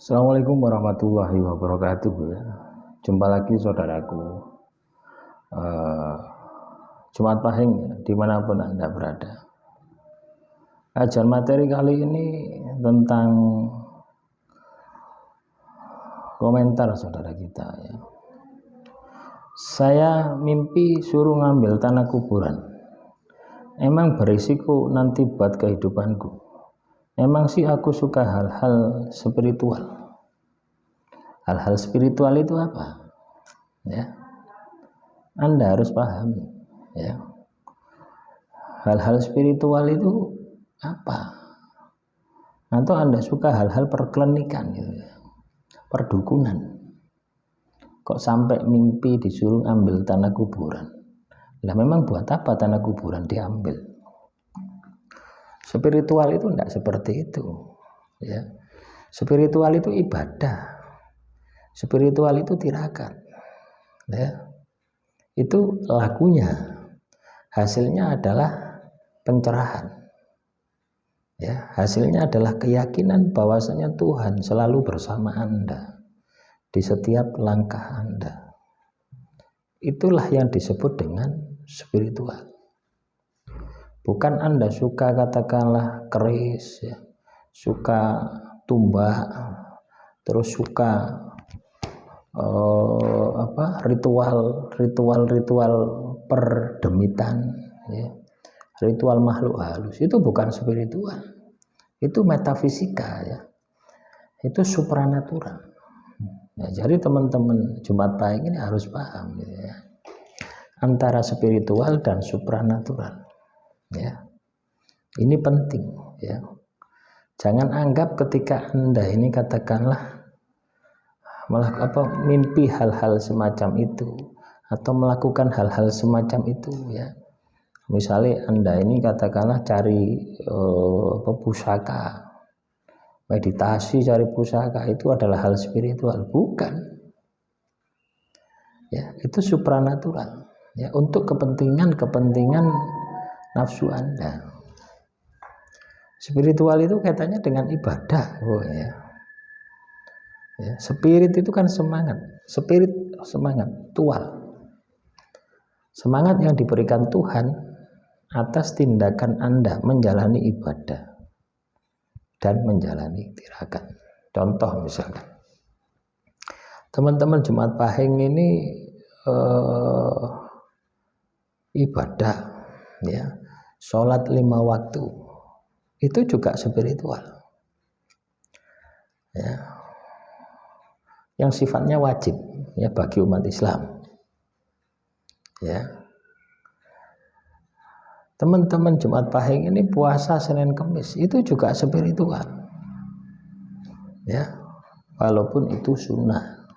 Assalamualaikum warahmatullahi wabarakatuh ya. Jumpa lagi saudaraku. Eh, Jumat Pahing ya, dimanapun Anda berada. Ajar materi kali ini tentang komentar saudara kita ya. Saya mimpi suruh ngambil tanah kuburan. Emang berisiko nanti buat kehidupanku. Emang sih aku suka hal-hal spiritual. Hal-hal spiritual itu apa? Ya, Anda harus pahami. Ya, hal-hal spiritual itu apa? Atau Anda suka hal-hal perkelenikan, gitu ya, perdukunan? Kok sampai mimpi disuruh ambil tanah kuburan? Lah memang buat apa tanah kuburan diambil? Spiritual itu tidak seperti itu. Ya, spiritual itu ibadah. Spiritual itu tirakat. Ya, itu lakunya. Hasilnya adalah pencerahan. Ya, hasilnya adalah keyakinan bahwasanya Tuhan selalu bersama Anda di setiap langkah Anda. Itulah yang disebut dengan spiritual. Bukan Anda suka katakanlah keris, ya, suka tumbak, terus suka ritual perdemitan, ya, ritual makhluk halus. Itu bukan spiritual, itu metafisika, ya, itu supranatural. Ya, jadi teman-teman Jumat Pahing ini harus paham, ya, antara spiritual dan supranatural. Ya, ini penting. Ya, jangan anggap ketika Anda ini katakanlah mimpi hal-hal semacam itu atau melakukan hal-hal semacam itu, ya. Misalnya Anda ini katakanlah cari pusaka, meditasi cari pusaka, itu adalah hal spiritual, bukan. Ya, itu supranatural. Ya, untuk kepentingan nafsu Anda. Spiritual itu kaitannya dengan ibadah, ya. Ya, spirit itu kan semangat, tual. Semangat yang diberikan Tuhan atas tindakan Anda menjalani ibadah dan menjalani tirakat. Contoh misalkan, teman-teman Jumat Pahing ini ibadah, ya, sholat 5 waktu, itu juga spiritual, ya, yang sifatnya wajib, ya, bagi umat Islam. Ya, teman-teman Jumat Pahing ini puasa Senin Kamis, itu juga spiritual, ya, walaupun itu sunnah.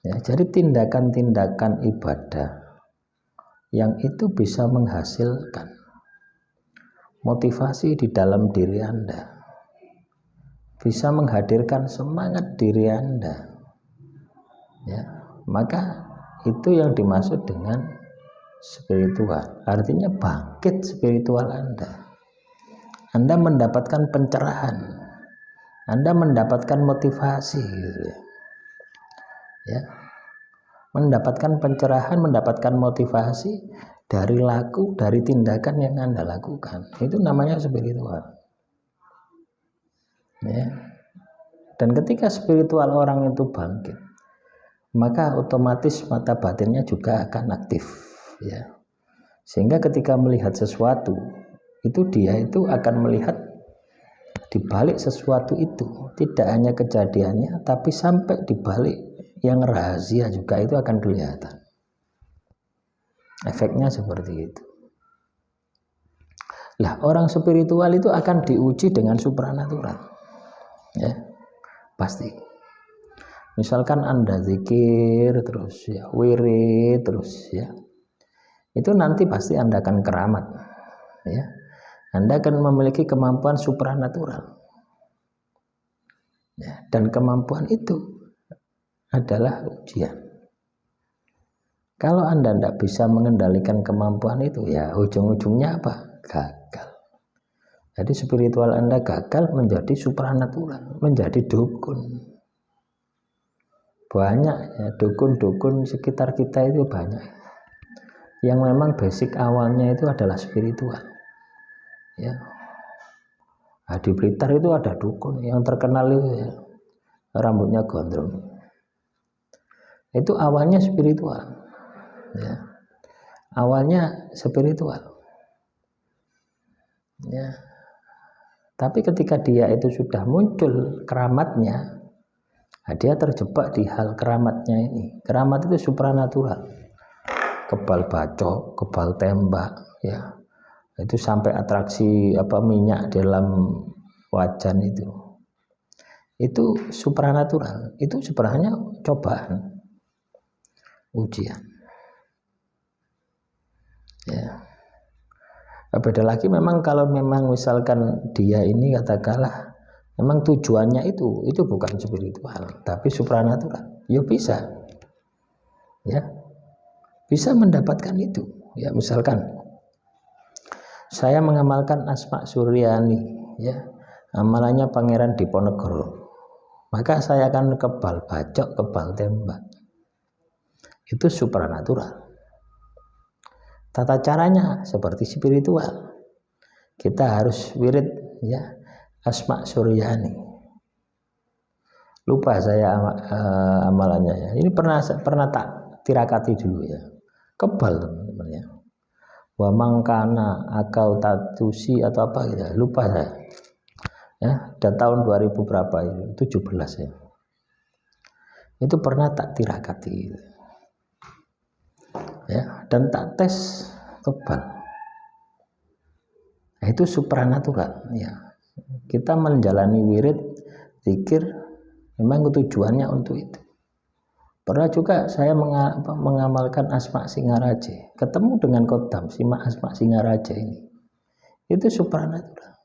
Ya, jadi tindakan-tindakan ibadah yang itu bisa menghasilkan motivasi di dalam diri Anda, bisa menghadirkan semangat diri Anda, ya, maka itu yang dimaksud dengan spiritual. Artinya bangkit spiritual Anda. Anda mendapatkan pencerahan, Anda mendapatkan motivasi, gitu ya, mendapatkan pencerahan, mendapatkan motivasi dari tindakan yang Anda lakukan. Itu namanya spiritual. Ya. Dan ketika spiritual orang itu bangkit, maka otomatis mata batinnya juga akan aktif, ya. Sehingga ketika melihat sesuatu, itu dia itu akan melihat di balik sesuatu itu, tidak hanya kejadiannya, tapi sampai di balik yang rahasia juga itu akan kelihatan. Efeknya seperti itu. Lah, orang spiritual itu akan diuji dengan supranatural, ya, pasti. Misalkan Anda zikir terus, ya, wirid terus, ya, itu nanti pasti Anda akan keramat, ya. Anda akan memiliki kemampuan supranatural, ya, dan kemampuan itu adalah ujian. Kalau Anda tidak bisa mengendalikan kemampuan itu, ya ujung-ujungnya apa? Gagal. Jadi spiritual Anda gagal menjadi supranatural, menjadi dukun. Banyak ya, dukun-dukun sekitar kita itu banyak. Yang memang basic awalnya itu adalah spiritual. Ya. Nah, di Blitar itu ada dukun yang terkenal itu ya, rambutnya gondrong. Itu awalnya spiritual. Ya. Awalnya spiritual. Ya. Tapi ketika dia itu sudah muncul keramatnya, nah dia terjebak di hal keramatnya ini. Keramat itu supranatural. Kebal bacok, kebal tembak, ya. Itu sampai atraksi minyak dalam wajan itu. Itu supranatural. Itu sebenarnya cobaan, ujian. Ya. Beda lagi memang kalau memang misalkan dia ini katakanlah memang tujuannya itu bukan spiritual tapi supranatural, ya bisa, ya bisa mendapatkan itu. Ya misalkan saya mengamalkan Asma Suryani, ya amalannya Pangeran Diponegoro, maka saya akan kebal bacok, kebal tembak. Itu supranatural. Tata caranya seperti spiritual. Kita harus wirid ya Asma Suryani. Lupa saya amalannya ya. Ini pernah tak tirakati dulu ya. Kebal teman-teman ya. Wa mangkana akau tatusi atau apa gitu. Lupa saya. Ya, dan tahun 2000 berapa itu? 17 ya. Itu pernah tak tirakati. Ya, dan tak tes kebal. Nah, itu supranatural ya. Kita menjalani wirid zikir memang tujuannya untuk itu. Pernah juga saya mengamalkan Asma Singaraja, ketemu dengan Kodam simak Asma Singaraja ini. Itu supranatural.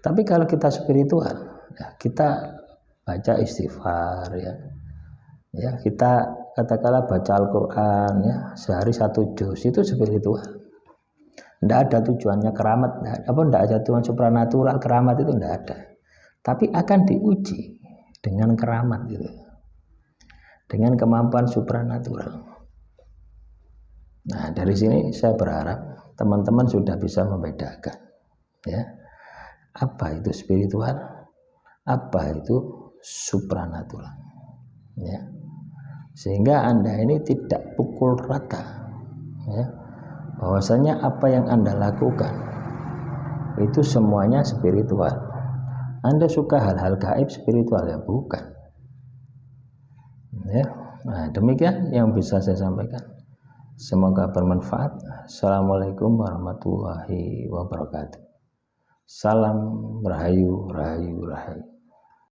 Tapi kalau kita spiritual, ya kita baca istighfar ya. Ya, kita katakanlah baca Al-Qur'an ya, sehari 1 juz, itu spiritual. Tidak ada tujuannya keramat, tidak ada tujuan supranatural, keramat itu tidak ada. Tapi akan diuji dengan keramat gitu. Dengan kemampuan supranatural. Nah, dari sini saya berharap teman-teman sudah bisa membedakan ya. Apa itu spiritual? Apa itu supranatural? Ya. Sehingga Anda ini tidak pukul rata ya, bahwasanya apa yang Anda lakukan itu semuanya spiritual. Anda suka hal-hal gaib spiritual ya? Bukan ya. Nah, demikian yang bisa saya sampaikan, semoga bermanfaat. Assalamualaikum warahmatullahi wabarakatuh. Salam rahayu, rahayu, rahayu.